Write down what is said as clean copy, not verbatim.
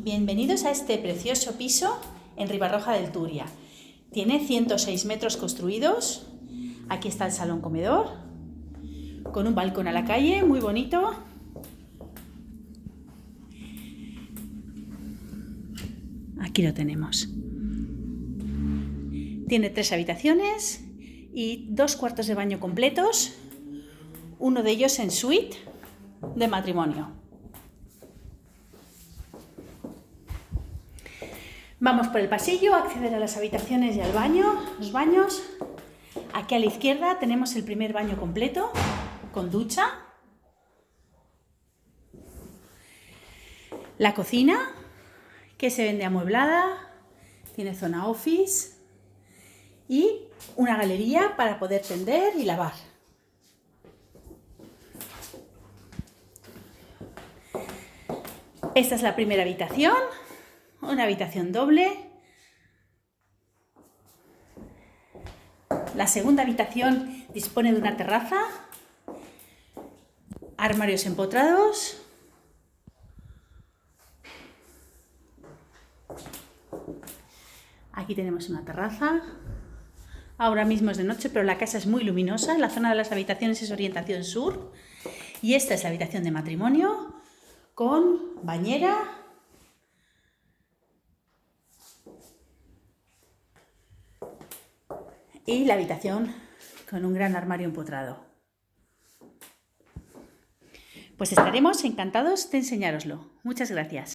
Bienvenidos a este precioso piso en Ribarroja del Turia. Tiene 106 metros construidos. Aquí está el salón comedor, con un balcón a la calle, muy bonito. Aquí lo tenemos. Tiene 3 habitaciones y 2 cuartos de baño completos, uno de ellos en suite de matrimonio. Vamos por el pasillo a acceder a las habitaciones y al baño, los baños. Aquí a la izquierda tenemos el primer baño completo con ducha. La cocina, que se vende amueblada, tiene zona office y una galería para poder tender y lavar. Esta es la primera habitación, una habitación doble. La segunda habitación dispone de una terraza, armarios empotrados. Aquí tenemos una terraza. Ahora mismo es de noche, pero la casa es muy luminosa. La zona de las habitaciones es orientación sur. Y esta es la habitación de matrimonio con bañera. Y la habitación con un gran armario empotrado. Pues estaremos encantados de enseñároslo. Muchas gracias.